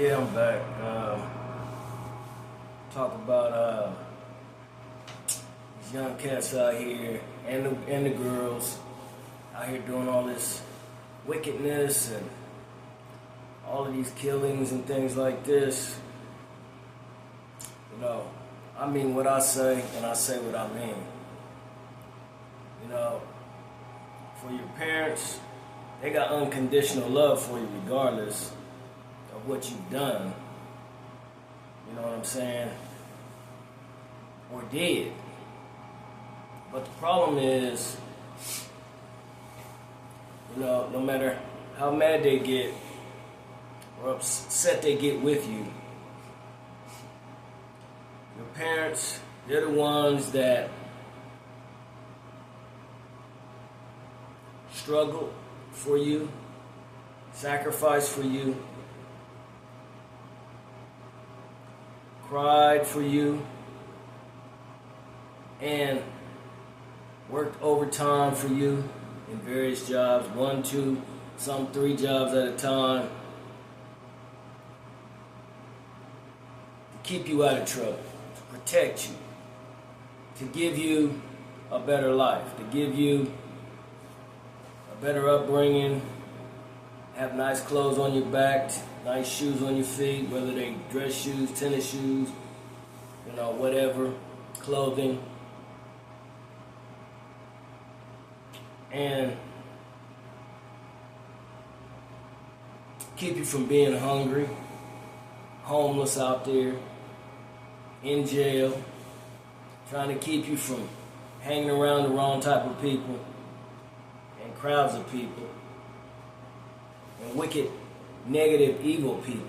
Yeah, I'm back. Talk about these young cats out here and the girls out here doing all this wickedness and all of these killings and things like this. You know, I mean what I say and I say what I mean. You know, for your parents, they got unconditional love for you regardless of what you've done. You know what I'm saying? Or did. But the problem is, you know, no matter how mad they get or upset they get with you, your parents, they're the ones that struggle for you, sacrifice for you, cried for you, and worked overtime for you in various jobs, 1, 2, some 3 jobs at a time, to keep you out of trouble, to protect you, to give you a better life, to give you a better upbringing, have nice clothes on your back, nice shoes on your feet, whether they dress shoes, tennis shoes, you know, whatever, clothing. And keep you from being hungry, homeless out there, in jail, trying to keep you from hanging around the wrong type of people and crowds of people and wicked, negative, evil people.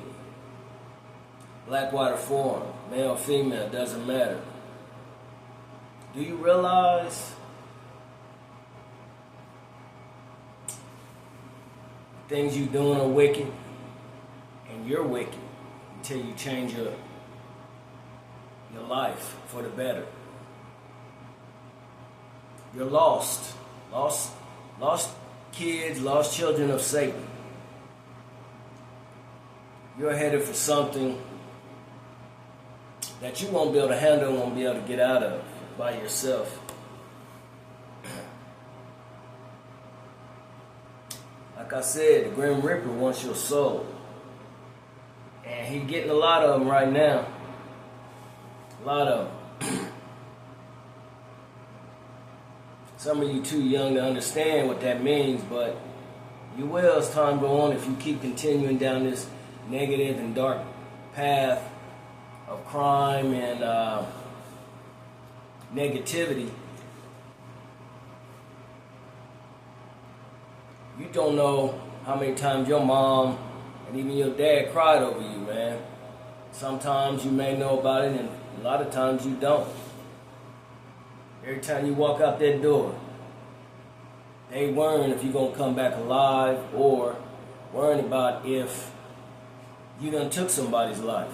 Black, white, or foreign, male, female, doesn't matter. Do you realize things you're doing are wicked, and you're wicked until you change your life for the better? You're lost kids, lost children of Satan. You're headed for something that you won't be able to handle and won't be able to get out of by yourself. Like I said, the Grim Reaper wants your soul. And he's getting a lot of them right now. A lot of them. Some of you too young to understand what that means, but you will as time goes on if you keep continuing down this negative and dark path of crime and negativity. You don't know how many times your mom and even your dad cried over you, man. Sometimes you may know about it, and a lot of times you don't. Every time you walk out that door, they worrying if you're going to come back alive, or worrying about if you done took somebody's life,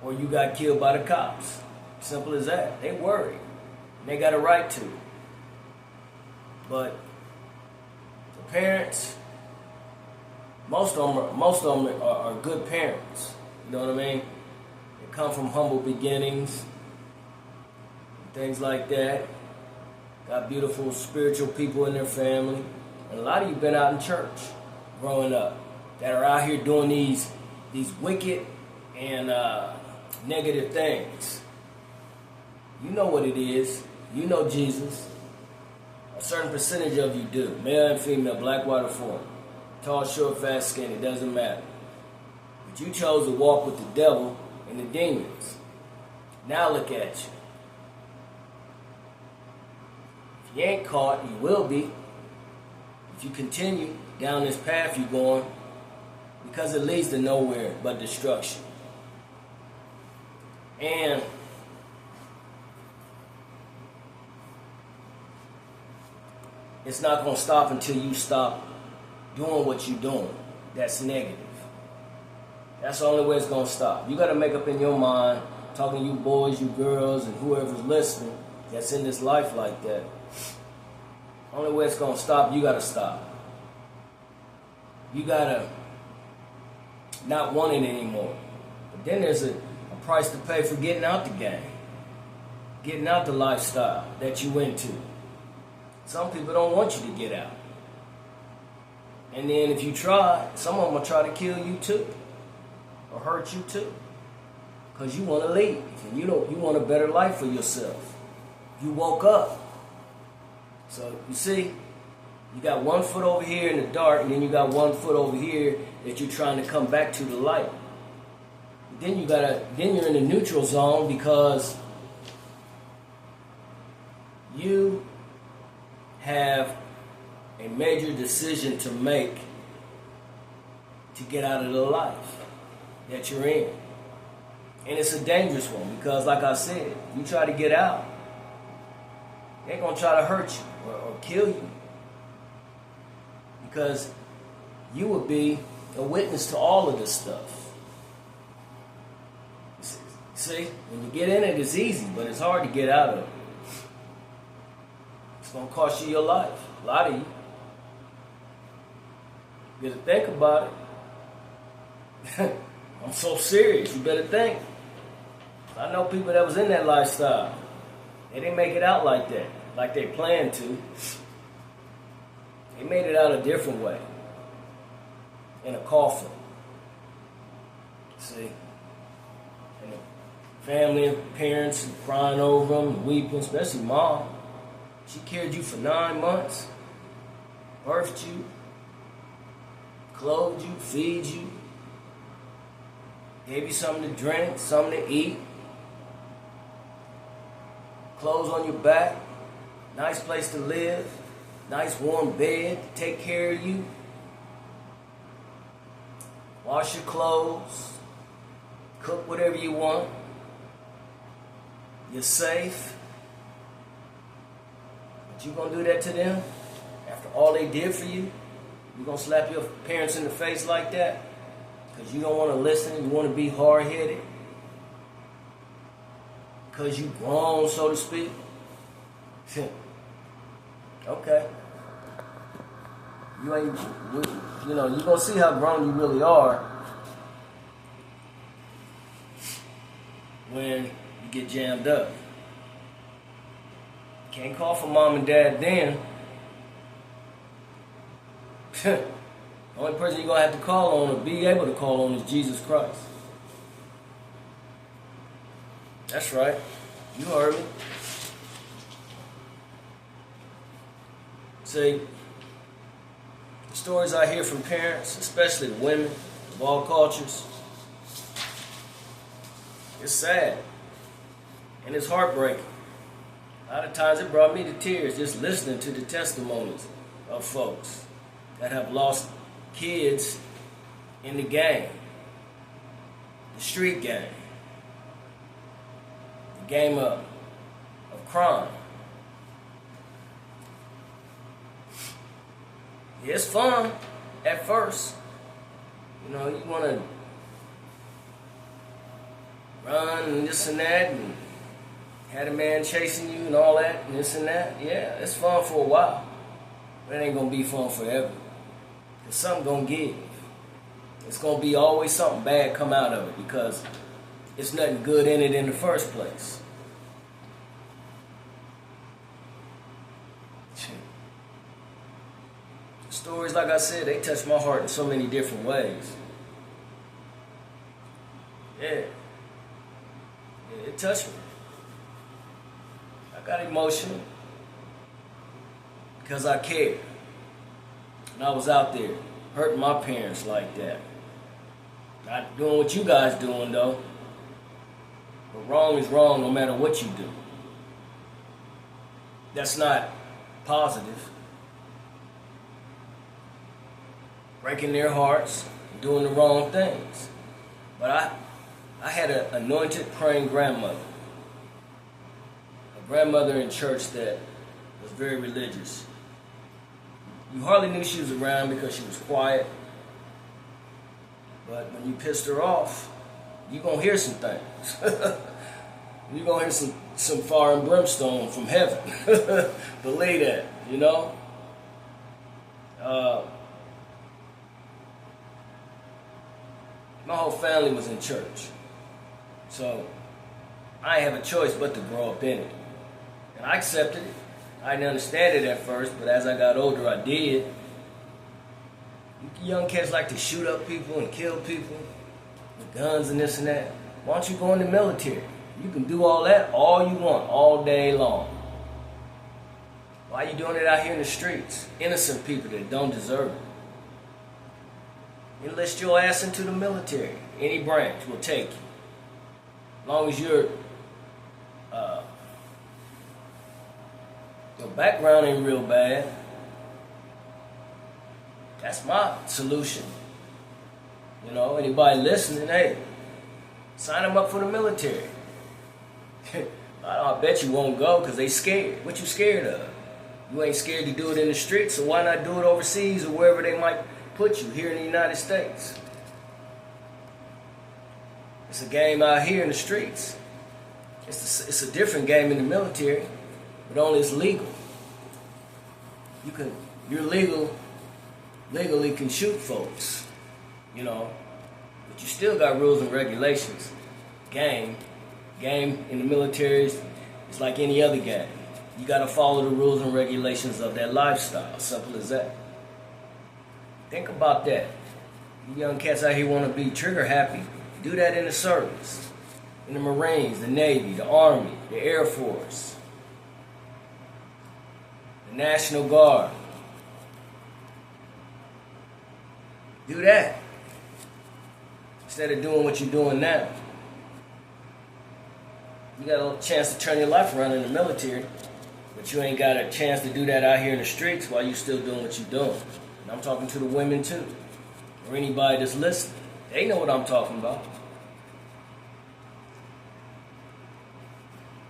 or you got killed by the cops. Simple as that. They worry. And they got a right to. But the parents, most of them are good parents. You know what I mean? They come from humble beginnings, things like that. Got beautiful spiritual people in their family. And a lot of you been out in church growing up that are out here doing these wicked and negative things. You know what it is. You know Jesus. A certain percentage of you do. Male and female, black, white, or foreign. Tall, short, fat, skinny, it doesn't matter. But you chose to walk with the devil and the demons. Now look at you. If you ain't caught, you will be. If you continue down this path you're going, because it leads to nowhere but destruction. And it's not going to stop until you stop doing what you're doing. That's negative. That's the only way it's going to stop. You got to make up in your mind, talking to you boys, you girls, and whoever's listening that's in this life like that. Only way it's going to stop, you got to stop. You got to not wanting it anymore. But then there's a price to pay for getting out the game, getting out the lifestyle that you went to. Some people don't want you to get out. And then if you try, some of them will try to kill you too, or hurt you too, because you want to leave and you want a better life for yourself. You woke up. So you see, you got one foot over here in the dark, and then you got one foot over here that you're trying to come back to the light. Then you're in the neutral zone because you have a major decision to make to get out of the life that you're in. And it's a dangerous one because, like I said, you try to get out, they're going to try to hurt you or kill you because you would be a witness to all of this stuff. See, when you get in it, it's easy, but it's hard to get out of it. It's going to cost you your life, a lot of you. You better think about it. I'm so serious, you better think. I know people that was in that lifestyle. They didn't make it out like that, like they planned to. They made it out a different way. In a coffin. See? And the family and parents crying over them, weeping, especially mom. She carried you for 9 months, birthed you, clothed you, feed you, gave you something to drink, something to eat, clothes on your back, nice place to live, nice warm bed to take care of you, wash your clothes, cook whatever you want, you're safe. But you gonna do that to them after all they did for you? You gonna slap your parents in the face like that? Because you don't want to listen, you want to be hard-headed? Because you grown, so to speak? Okay. You're gonna see how grown you really are when you get jammed up. Can't call for mom and dad then. The only person you're going to have to call on or be able to call on is Jesus Christ. That's right. You heard me. See, the stories I hear from parents, especially the women of all cultures, it's sad. And it's heartbreaking. A lot of times it brought me to tears just listening to the testimonies of folks that have lost kids in the game, the street game, the game of crime. Yeah, it's fun at first. You want to run and this and that and had a man chasing you and all that and this and that. Yeah, it's fun for a while. But it ain't going to be fun forever. There's something going to give. It's going to be always something bad come out of it because it's nothing good in it in the first place. The stories, like I said, they touch my heart in so many different ways. Yeah, it touched me. I got emotional because I cared. And I was out there hurting my parents like that. Not doing what you guys doing though. But wrong is wrong no matter what you do. That's not positive. Breaking their hearts, doing the wrong things. But I had an anointed praying grandmother. A grandmother in church that was very religious. You hardly knew she was around because she was quiet. But when you pissed her off, you're going to hear some things. You're going to hear some fire and brimstone from heaven. Believe that, you know. My whole family was in church. So I didn't have a choice but to grow up in it. And I accepted it. I didn't understand it at first, but as I got older, I did. Young kids like to shoot up people and kill people with guns and this and that. Why don't you go in the military? You can do all that all you want, all day long. Why are you doing it out here in the streets? Innocent people that don't deserve it. Enlist your ass into the military. Any branch will take you. As long as your background ain't real bad. That's my solution. You know, anybody listening, hey, sign them up for the military. I bet you won't go because they scared. What you scared of? You ain't scared to do it in the streets, so why not do it overseas or wherever they might put you here in the United States? It's a game out here in the streets. It's a different game in the military, but only it's legal. You're legally can shoot folks, you know, but you still got rules and regulations. Game in the military is like any other game. You got to follow the rules and regulations of that lifestyle. Simple as that. Think about that. You young cats out here want to be trigger happy. Do that in the service. In the Marines, the Navy, the Army, the Air Force, the National Guard. Do that. Instead of doing what you're doing now. You got a chance to turn your life around in the military, but you ain't got a chance to do that out here in the streets while you still doing what you're doing. And I'm talking to the women too, or anybody that's listening. They know what I'm talking about.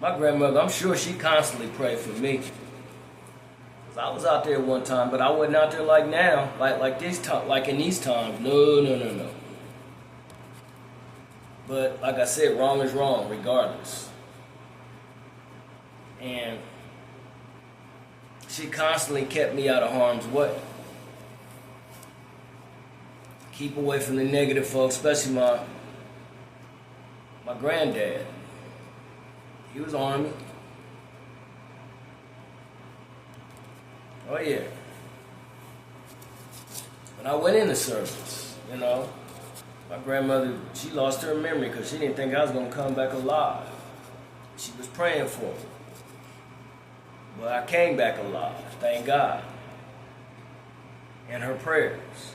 My grandmother, I'm sure she constantly prayed for me. Cause I was out there one time, but I wasn't out there like now, like in these times. No. But like I said, wrong is wrong, regardless. And she constantly kept me out of harm's way. Keep away from the negative folks, especially my granddad. He was Army. Oh yeah. When I went in the service, you know, my grandmother, she lost her memory because she didn't think I was going to come back alive. She was praying for me. But I came back alive, thank God. And her prayers.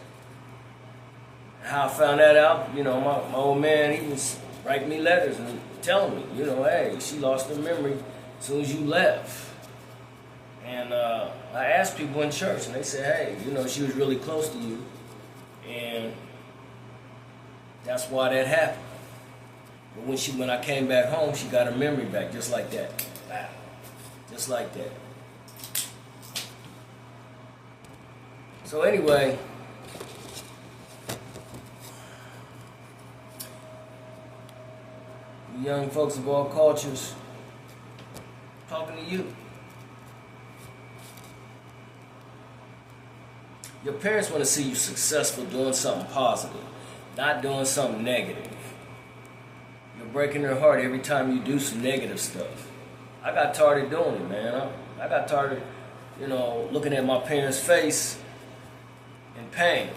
How I found that out, you know, my old man, he was writing me letters and telling me, you know, hey, she lost her memory as soon as you left. And I asked people in church, and they said, hey, you know, she was really close to you. And that's why that happened. But when I came back home, she got her memory back, just like that. Wow. Just like that. So anyway, you young folks of all cultures, talking to you. Your parents want to see you successful doing something positive, not doing something negative. You're breaking their heart every time you do some negative stuff. I got tired of doing it, man. I got tired of, you know, looking at my parents' face in pain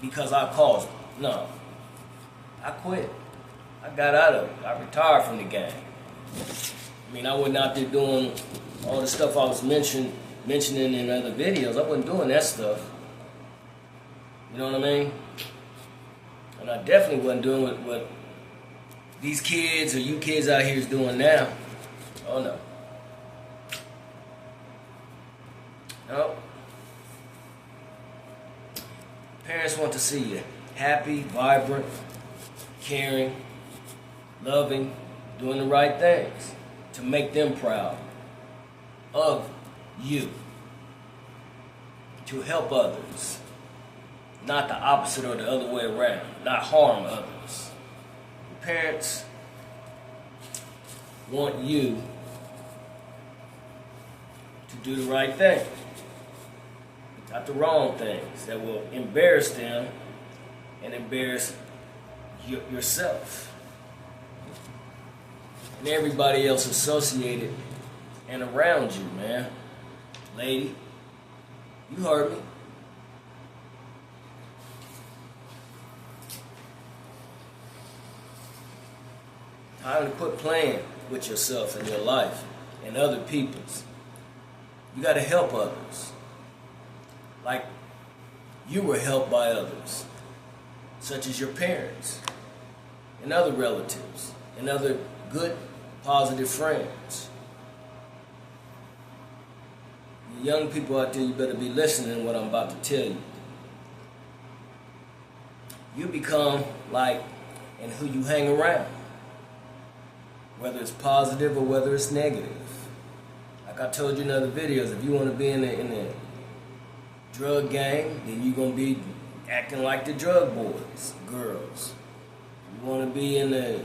because I caused it. No. I quit. I got out of it. I retired from the game. I mean, I wasn't out there doing all the stuff I was mentioning in other videos. I wasn't doing that stuff. You know what I mean? And I definitely wasn't doing what these kids or you kids out here is doing now. Oh no. No. Parents want to see you happy, vibrant, caring, loving, doing the right things to make them proud of you, to help others, not the opposite or the other way around, not harm others. Your parents want you to do the right thing, not the wrong things that will embarrass them and embarrass yourself and everybody else associated and around you, man. Lady, you heard me. Time to quit playing with yourself and your life and other people's. You got to help others. Like you were helped by others, such as your parents and other relatives and other good, positive friends. You young people out there, you better be listening to what I'm about to tell you. You become like and who you hang around, whether it's positive or whether it's negative. Like I told you in other videos, if you want to be in the drug gang, then you're going to be acting like the drug boys, girls. You want to be in the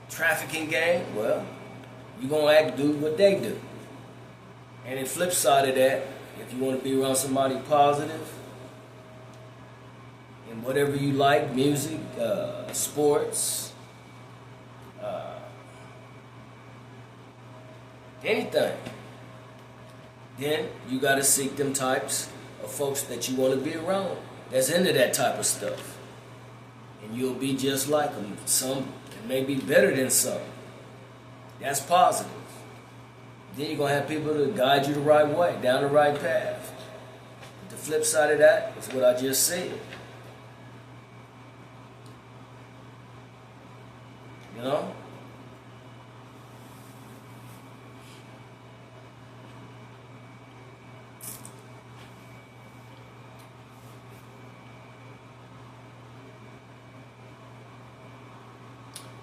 trafficking gang, well, you're going to do what they do. And the flip side of that, if you want to be around somebody positive, in whatever you like, music, sports, anything, then you got to seek them types of folks that you want to be around that's into that type of stuff. And you'll be just like them. Some may be better than some. That's positive. Then you're going to have people to guide you the right way, down the right path. But the flip side of that is what I just said. You know?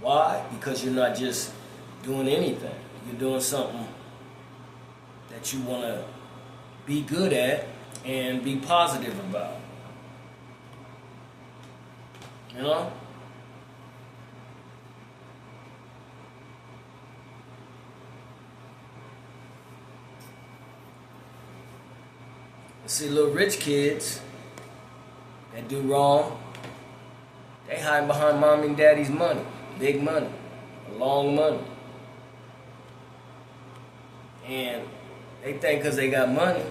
Why? Because you're not just doing anything. You're doing something that you want to be good at and be positive about. You know? You see, little rich kids that do wrong, they hide behind mom and daddy's money. Big money, long money. And they think because they got money,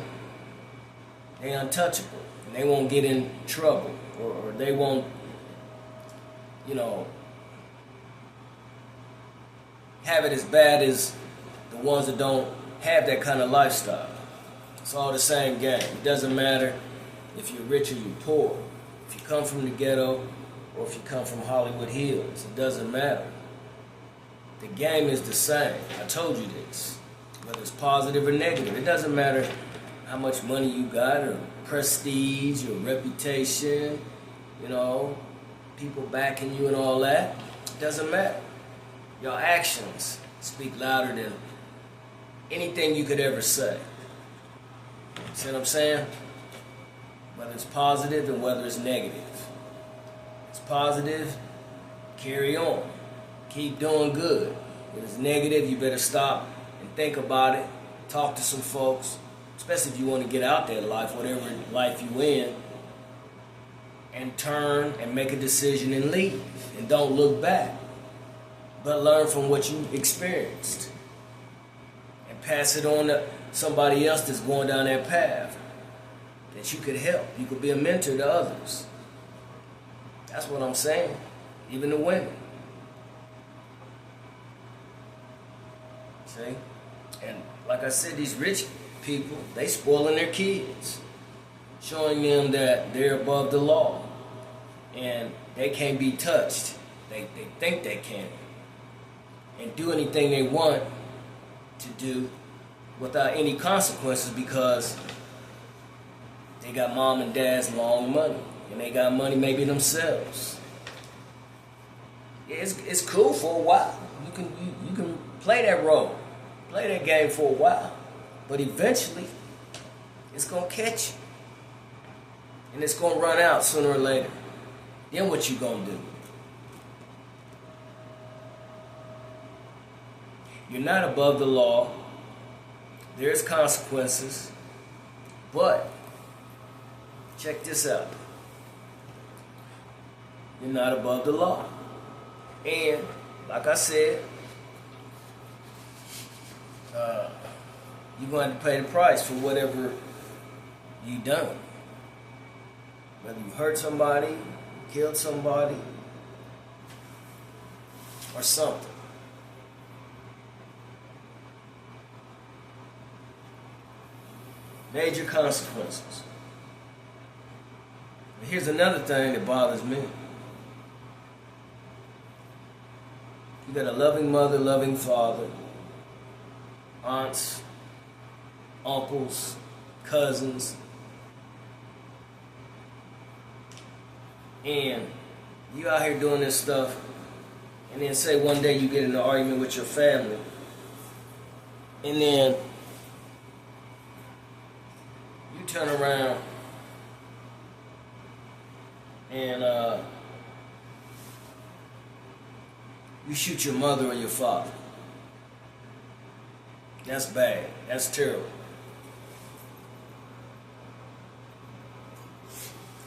they untouchable. And they won't get in trouble. Or they won't, have it as bad as the ones that don't have that kind of lifestyle. It's all the same game. It doesn't matter if you're rich or you're poor. If you come from the ghetto, or if you come from Hollywood Hills, it doesn't matter. The game is the same. I told you this. Whether it's positive or negative, it doesn't matter how much money you got, or prestige, or reputation, people backing you and all that. It doesn't matter. Your actions speak louder than anything you could ever say. See what I'm saying? Whether it's positive and whether it's negative. Positive, carry on. Keep doing good. If it's negative, you better stop and think about it. Talk to some folks, especially if you want to get out there in life, whatever life you in, and turn and make a decision and leave. And don't look back, but learn from what you experienced and pass it on to somebody else that's going down that path that you could help. You could be a mentor to others. That's what I'm saying. Even the women. See? And like I said, these rich people, they spoiling their kids. Showing them that they're above the law. And they can't be touched. They think they can. And do anything they want to do without any consequences because they got mom and dad's long money. And they got money maybe themselves. Yeah, it's cool for a while. You can play that role, play that game for a while, but eventually it's gonna catch you, and it's gonna run out sooner or later. Then what you gonna do? You're not above the law. There's consequences, but check this out. you're not above the law. And, like I said, you're going to have to pay the price for whatever you done. Whether you hurt somebody, killed somebody, or something. Major consequences. And here's another thing that bothers me. You got a loving mother, loving father, aunts, uncles, cousins, and you out here doing this stuff, and then say one day you get in an argument with your family, and then you turn around and you shoot your mother or your father. That's bad. That's terrible.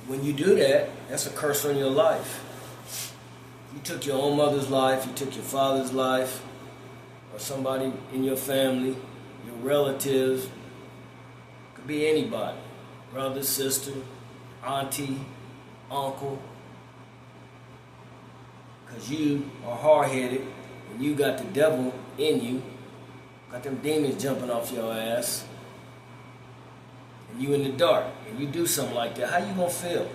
When you do that, that's a curse on your life. You took your own mother's life, you took your father's life, or somebody in your family, your relatives, could be anybody, brother, sister, auntie, uncle, because you are hard-headed and you got the devil in you, got them demons jumping off your ass, and you in the dark, and you do something like that. How you gonna feel?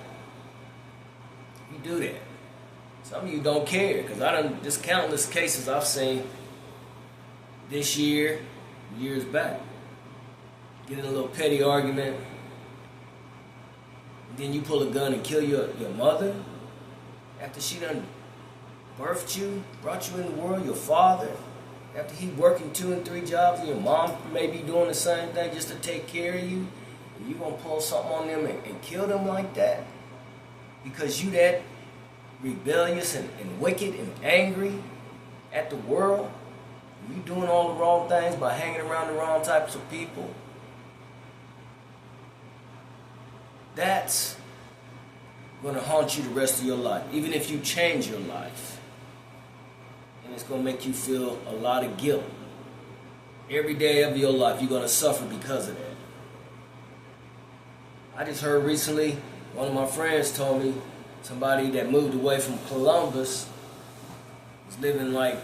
You do that. Some of you don't care, because there's countless cases I've seen this year, years back. Get in a little petty argument, and then you pull a gun and kill your mother after she done birthed you, brought you in the world, your father, after he working 2 and 3 jobs, and your mom may be doing the same thing just to take care of you, and you gonna pull something on them and kill them like that? Because you that rebellious and wicked and angry at the world, you doing all the wrong things by hanging around the wrong types of people. That's going to haunt you the rest of your life, even if you change your life. And it's going to make you feel a lot of guilt. Every day of your life, you're going to suffer because of that. I just heard recently, one of my friends told me somebody that moved away from Columbus was living like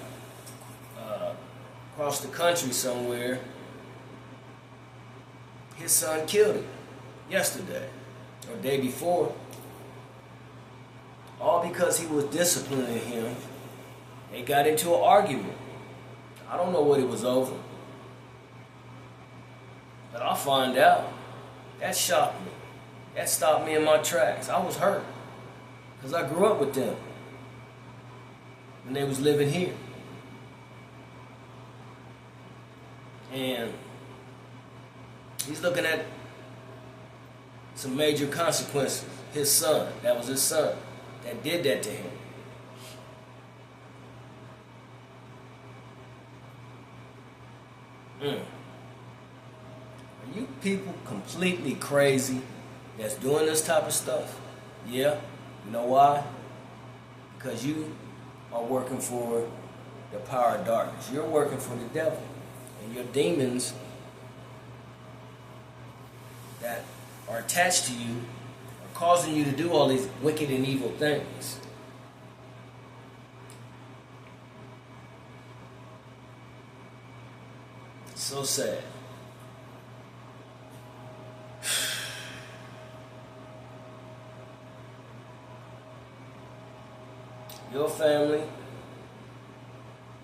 across the country somewhere. His son killed him yesterday or the day before. All because he was disciplining him. They got into an argument. I don't know what it was over. But I'll find out. That shocked me. That stopped me in my tracks. I was hurt. Because I grew up with them. When they was living here. And he's looking at some major consequences. His son, that was his son, that did that to him. Are you people completely crazy that's doing this type of stuff? Yeah. You know why? Because you are working for the power of darkness. You're working for the devil. And your demons that are attached to you are causing you to do all these wicked and evil things. It's so sad. Your family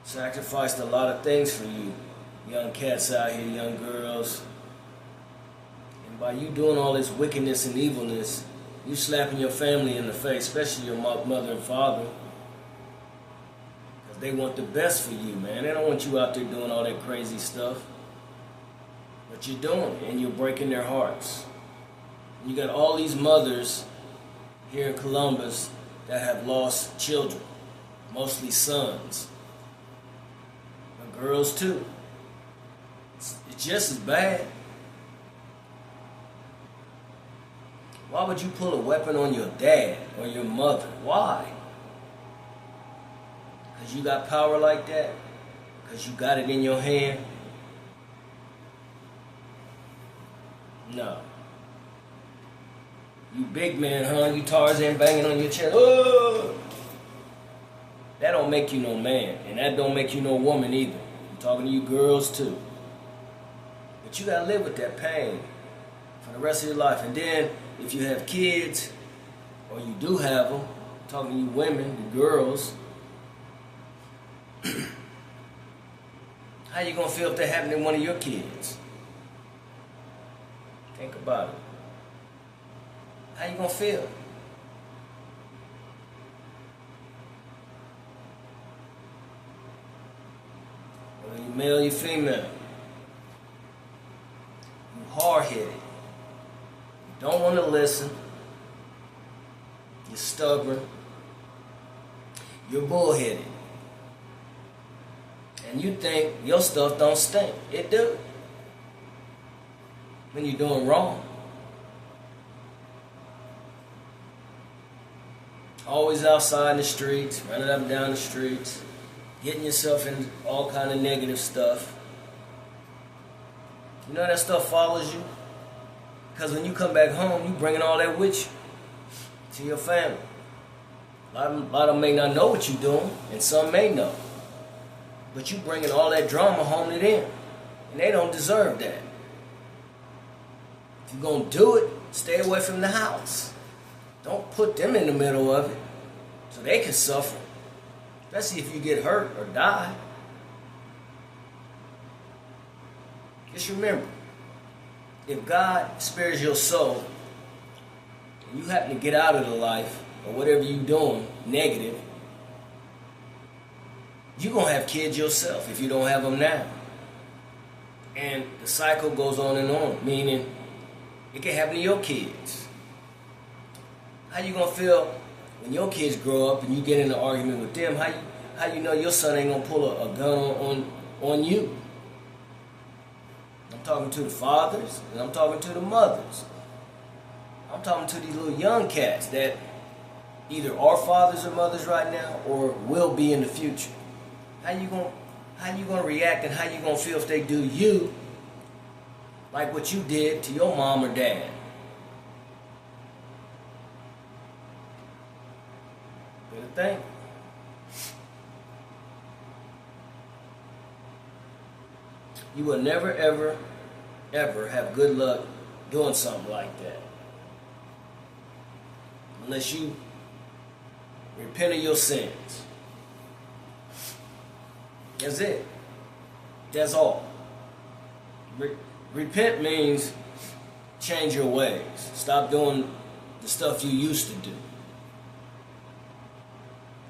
sacrificed a lot of things for you, young cats out here, young girls. And by you doing all this wickedness and evilness, you slapping your family in the face, especially your mother and father. Because they want the best for you, man. They don't want you out there doing all that crazy stuff. But you're doing it, and you're breaking their hearts. And you got all these mothers here in Columbus that have lost children, mostly sons, but girls too. It's just as bad. Why would you pull a weapon on your dad or your mother? Why? Because you got power like that? Because you got it in your hand? No. You big man, huh? You Tarzan banging on your chest. Oh! That don't make you no man. And that don't make you no woman either. I'm talking to you girls too. But you gotta live with that pain for the rest of your life. And then, if you have kids, or you do have them, I'm talking to you women, the girls, how you gonna feel if that happened to one of your kids? Think about it. How you gonna feel? Whether you male or you female, you hard-headed. You don't want to listen. You're stubborn. You're bullheaded. And you think your stuff don't stink. It do. When you're doing wrong. Always outside in the streets, running up and down the streets, getting yourself in all kind of negative stuff. You know that stuff follows you? Because when you come back home, you bringing all that with you to your family. A lot of them may not know what you're doing, and some may know. But you bringing all that drama home to them, and they don't deserve that. If you're going to do it, stay away from the house. Don't put them in the middle of it so they can suffer, especially if you get hurt or die. Just remember, if God spares your soul and you happen to get out of the life or whatever you're doing negative, you're going to have kids yourself if you don't have them now. And the cycle goes on and on, meaning it can happen to your kids. How you gonna feel when your kids grow up and you get in an argument with them? How you know your son ain't gonna pull a gun on you? I'm talking to the fathers and I'm talking to the mothers. I'm talking to these little young cats that either are fathers or mothers right now or will be in the future. How you gonna react and how you gonna feel if they do you like what you did to your mom or dad? Thing. You will never, ever, ever have good luck doing something like that. Unless you repent of your sins. That's it. That's all. Repent means change your ways. Stop doing the stuff you used to do.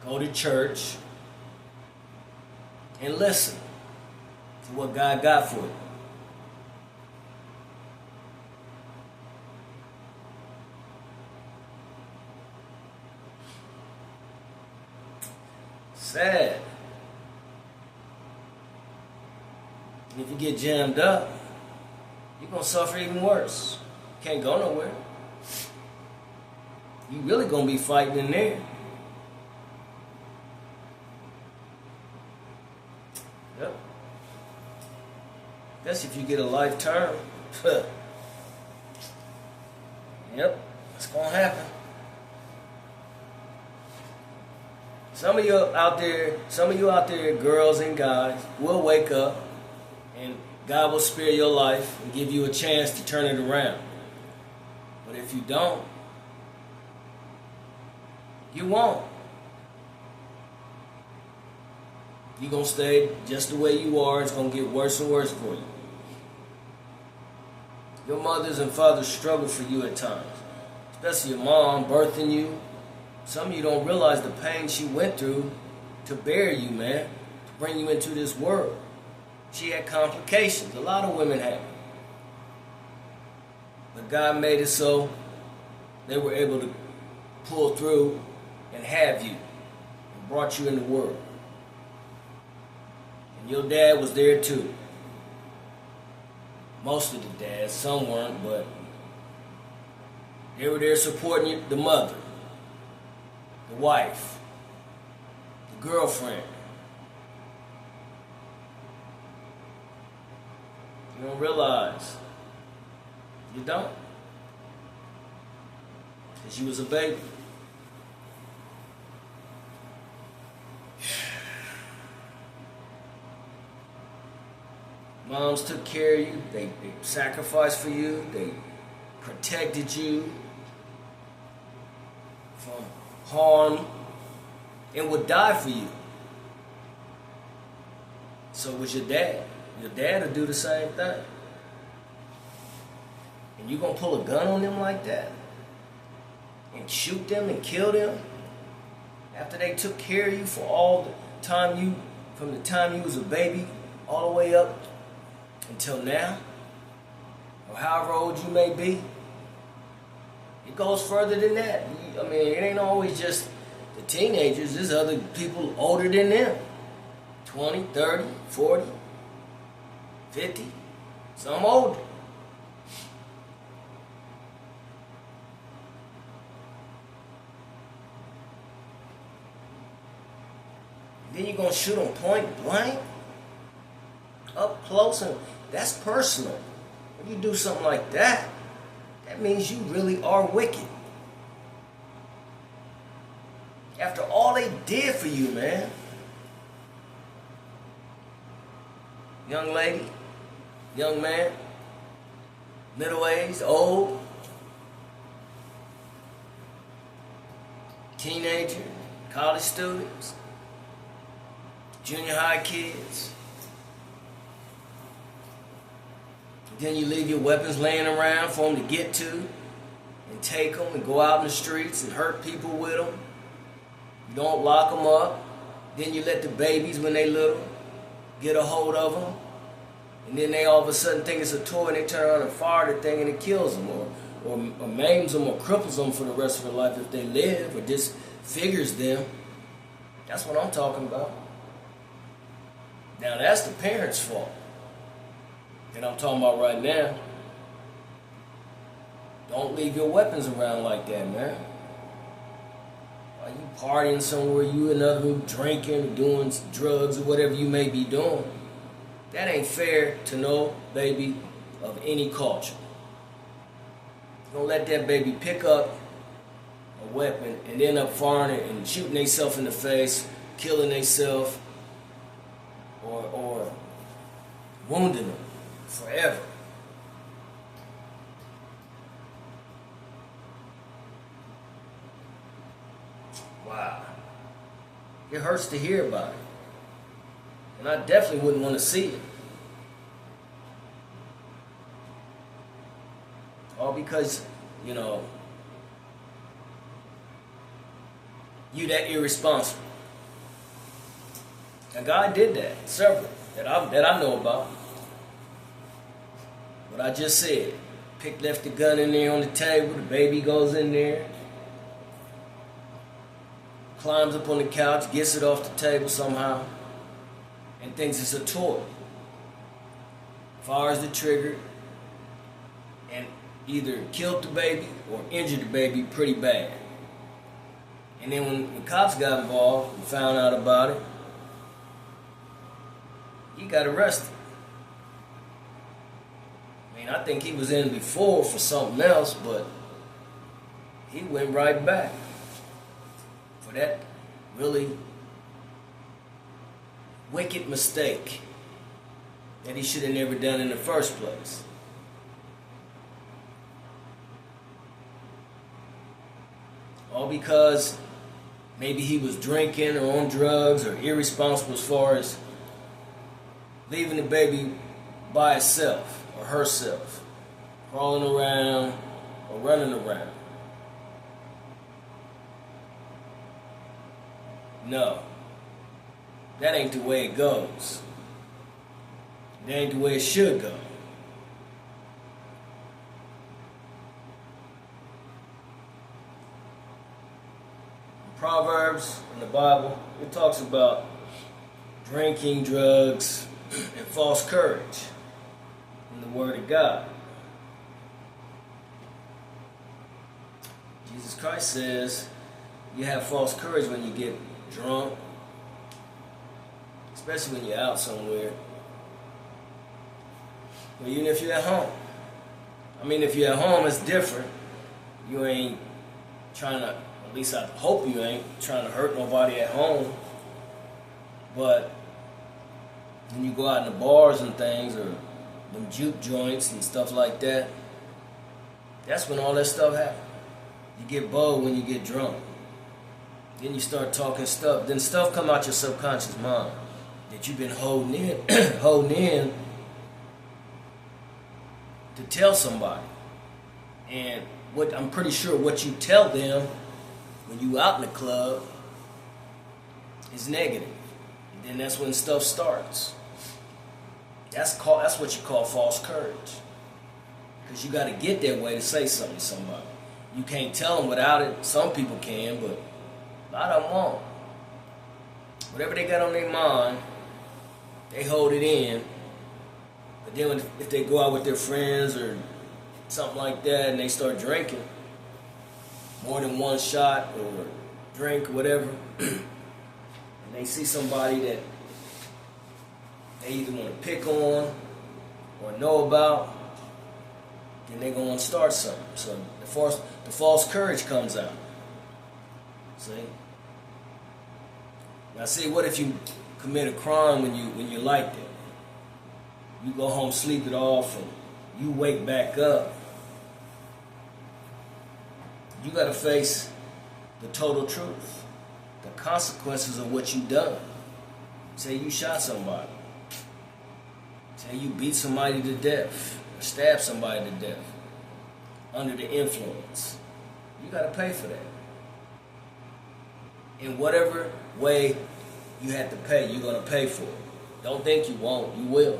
Go to church and listen to what God got for you. Sad. And if you get jammed up, you're going to suffer even worse. You can't go nowhere. You really going to be fighting in there. Yep. That's if you get a life term. Yep, it's gonna happen. Some of you out there, girls and guys, will wake up and God will spare your life and give you a chance to turn it around. But if you don't, you won't. You're going to stay just the way you are. It's going to get worse and worse for you. Your mothers and fathers struggle for you at times. Especially your mom birthing you. Some of you don't realize the pain she went through to bear you, man. To bring you into this world. She had complications. A lot of women have. But God made it so they were able to pull through and have you. And brought you in the world. Your dad was there too. Most of the dads, some weren't, but they were there supporting you, the mother, the wife, the girlfriend, You don't realize. You don't. Because you was a baby. Moms took care of you. They sacrificed for you. They protected you from harm and would die for you. So was your dad. Your dad will do the same thing. And you gonna pull a gun on them like that? And shoot them and kill them? After they took care of you for all the time from the time you was a baby all the way up until now, or however old you may be. It goes further than that. I mean, it ain't always just the teenagers. There's other people older than them. 20, 30, 40, 50, some older. Then you're going to shoot them point blank? Up close, and that's personal. When you do something like that, that means you really are wicked. After all they did for you, man. Young lady, young man, middle-aged, old, teenager, college students, junior high kids. Then you leave your weapons laying around for them to get to and take them and go out in the streets and hurt people with them. You don't lock them up. Then you let the babies, when they little, get a hold of them. And then they all of a sudden think it's a toy and they turn around and fire the thing and it kills them or maims them or cripples them for the rest of their life if they live, or disfigures them. That's what I'm talking about. Now that's the parents' fault that I'm talking about right now. Don't leave your weapons around like that, man. Are you partying somewhere, you and other people drinking, doing drugs or whatever you may be doing? That ain't fair to no baby of any culture. Don't let that baby pick up a weapon and end up firing it and shooting themselves in the face, killing themselves, or wounding them forever. Wow. It hurts to hear about it. And I definitely wouldn't want to see it. All because, you that irresponsible. And God did that, several, that I know about. What I just said. Left the gun in there on the table, the baby goes in there, climbs up on the couch, gets it off the table somehow, and thinks it's a toy. Fires the trigger, and either killed the baby or injured the baby pretty bad. And then when the cops got involved and found out about it, he got arrested. I think he was in before for something else, but he went right back for that really wicked mistake that he should have never done in the first place. All because maybe he was drinking or on drugs or irresponsible as far as leaving the baby by itself or herself, crawling around or running around. No, that ain't the way it goes. That ain't the way it should go. In Proverbs in the Bible, it talks about drinking, drugs, and false courage in the Word of God. Jesus Christ says you have false courage when you get drunk, especially when you're out somewhere. Well, even if you're at home. I mean, if you're at home, it's different. You ain't trying to, at least I hope you ain't trying to hurt nobody at home. But when you go out in the bars and things, or them juke joints and stuff like that, that's when all that stuff happens. You get bold when you get drunk. Then you start talking stuff. Then stuff come out your subconscious mind that you've been holding in, holding in to tell somebody. And what I'm pretty sure what you tell them when you out in the club is negative. And then that's when stuff starts. That's what you call false courage. Because you got to get that way to say something to somebody. You can't tell them without it. Some people can, but a lot of them won't. Whatever they got on their mind, they hold it in. But then if they go out with their friends or something like that and they start drinking, more than one shot or drink or whatever, and they see somebody that they either want to pick on or know about, then they're going to start something. So the false courage comes out. See? Now see, what if you commit a crime when you're like that? You go home, sleep it off, and you wake back up. You got to face the total truth, the consequences of what you done. Say you shot somebody. Say you beat somebody to death, or stabbed somebody to death under the influence. You got to pay for that. In whatever way you have to pay, you're going to pay for it. Don't think you won't. You will.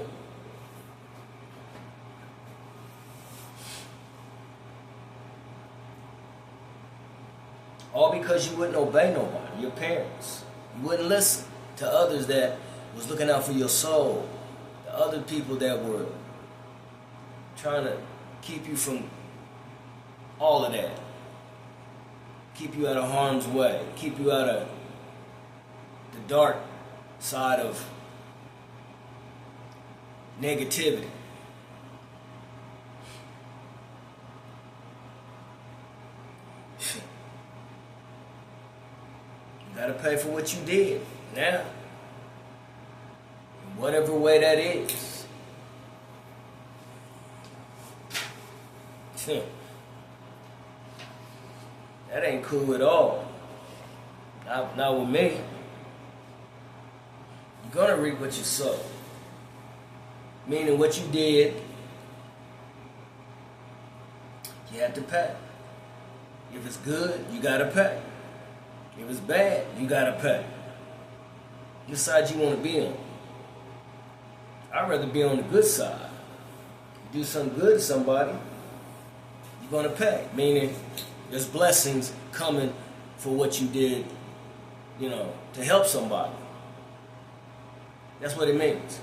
All because you wouldn't obey nobody, your parents. You wouldn't listen to others that was looking out for your soul. The other people that were trying to keep you from all of that. Keep you out of harm's way. Keep you out of the dark side of negativity. You gotta pay for what you did now. In whatever way that is. That ain't cool at all. Not with me. You're gonna reap what you sow. Meaning what you did, you have to pay. If it's good, you gotta pay. If it's bad, you gotta pay. Which side you wanna be on? I'd rather be on the good side. You do something good to somebody, you're gonna pay. Meaning there's blessings coming for what you did, to help somebody. That's what it means.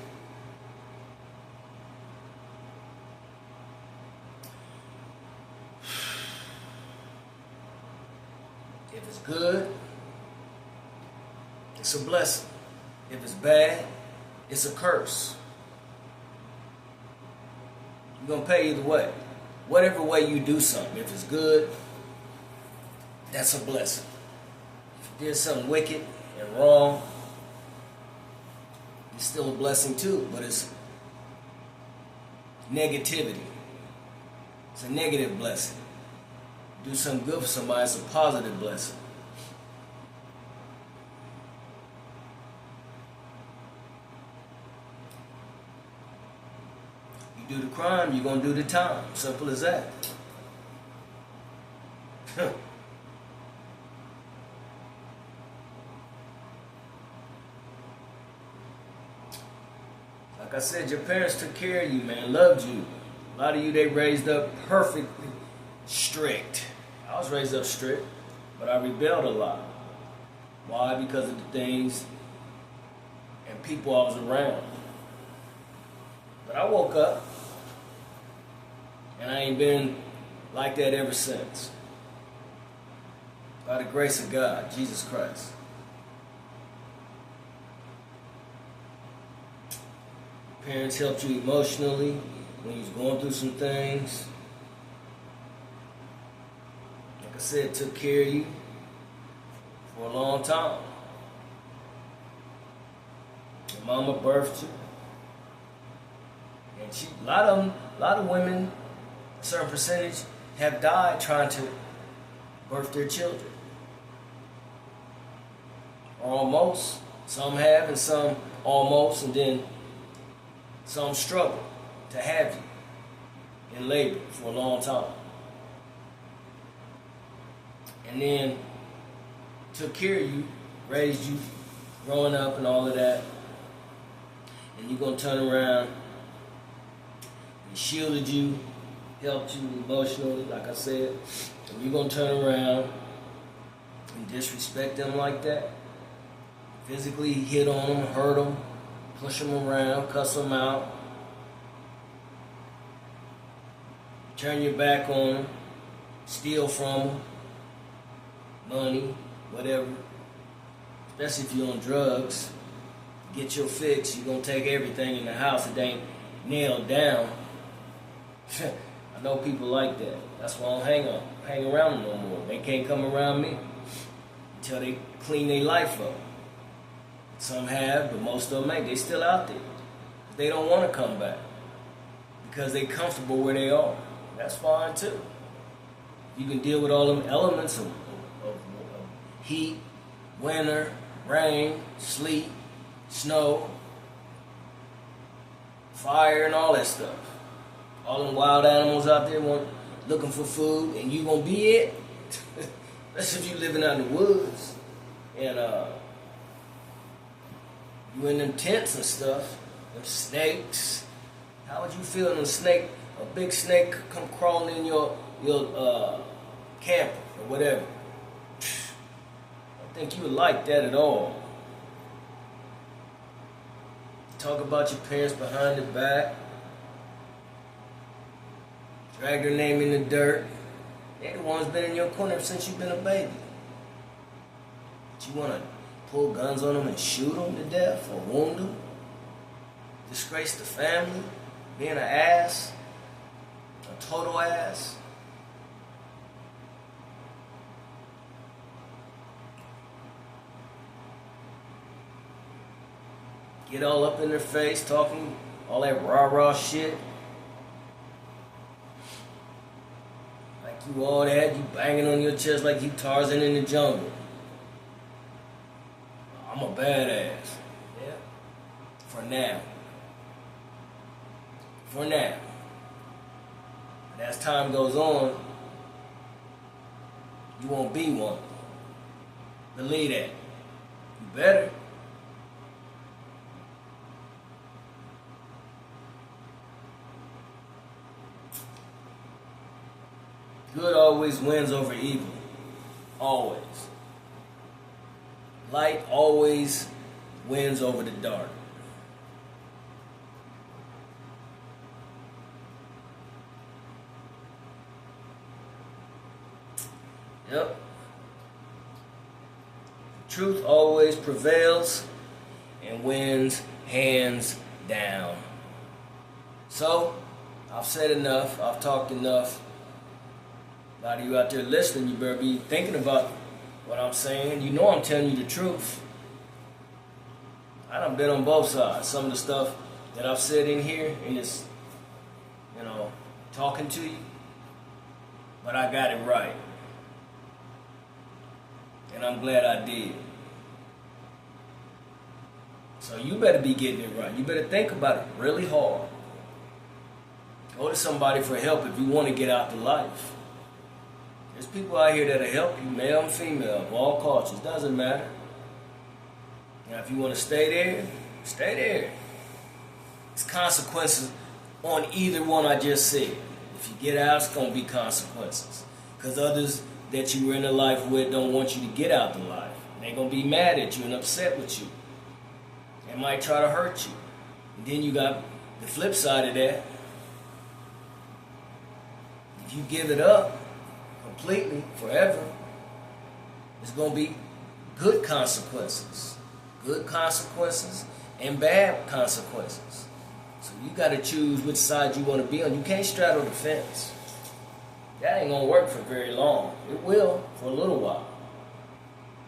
If it's good, it's a blessing. If it's bad, it's a curse. You're going to pay either way. Whatever way you do something, if it's good, that's a blessing. If you did something wicked and wrong, it's still a blessing too, but it's negativity. It's a negative blessing. Do something good for somebody, it's a positive blessing. You do the crime, you're going to do the time. Simple as that. Like I said, your parents took care of you, man, loved you. A lot of you, they raised up perfectly strict. I was raised up strict, but I rebelled a lot. Why? Because of the things and people I was around. But I woke up, and I ain't been like that ever since. By the grace of God, Jesus Christ. Parents helped you emotionally, when you was going through some things. Like I said, took care of you for a long time. Your mama birthed you. And a lot of women, a certain percentage, have died trying to birth their children. Almost. Some have and some almost, and then some struggle to have you in labor for a long time. And then took care of you, raised you, growing up and all of that. And you're going to turn around and shielded you, helped you emotionally, like I said. And you're going to turn around and disrespect them like that. Physically hit on them, hurt them, push them around, cuss them out. Turn your back on them, steal from them, money, whatever. Especially if you're on drugs. Get your fix, you're going to take everything in the house that ain't nailed down. I know people like that. That's why I don't hang around them no more. They can't come around me until they clean their life up. Some have, but most of them ain't. They still out there. They don't want to come back because they comfortable where they are. That's fine too. You can deal with all them elements of heat, winter, rain, sleet, snow, fire, and all that stuff. All them wild animals out there looking for food, and you gonna be it. Especially if you living out in the woods, and you in them tents and stuff. Them snakes. How would you feel when a big snake come crawling in your camper or whatever? I don't think you would like that at all. Talk about your parents behind the back. Drag their name in the dirt. They're the ones been in your corner since you've been a baby. But you want to pull guns on them and shoot them to death or wound them? Disgrace the family? Being an ass? A total ass? Get all up in their face, talking all that rah-rah shit. Like you all that, you banging on your chest like you Tarzan in the jungle. I'm a badass. Yeah. For now. For now. But as time goes on, you won't be one. Believe that. You better. Good always wins over evil. Always. Light always wins over the dark. Yep. Truth always prevails and wins hands down. So, I've said enough. I've talked enough. A lot of you out there listening, you better be thinking about what I'm saying. You know I'm telling you the truth. I done been on both sides. Some of the stuff that I've said in here, and it's, talking to you, but I got it right. And I'm glad I did. So you better be getting it right. You better think about it really hard. Go to somebody for help if you want to get out the life. There's people out here that'll help you, male and female, of all cultures. Doesn't matter. Now, if you want to stay there, stay there. There's consequences on either one I just said. If you get out, it's going to be consequences. Because others that you were in a life with don't want you to get out the life. They're going to be mad at you and upset with you. They might try to hurt you. And then you got the flip side of that. If you give it up completely, forever, it's going to be good consequences. Good consequences and bad consequences. So you got to choose which side you want to be on. You can't straddle the fence. That ain't going to work for very long. It will for a little while,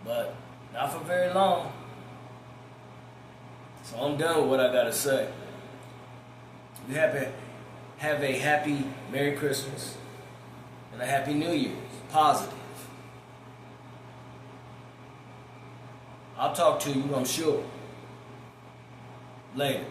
but not for very long. So I'm done with what I got to say. You have a happy Merry Christmas and a Happy New Year's. Positive. I'll talk to you, I'm sure. Later.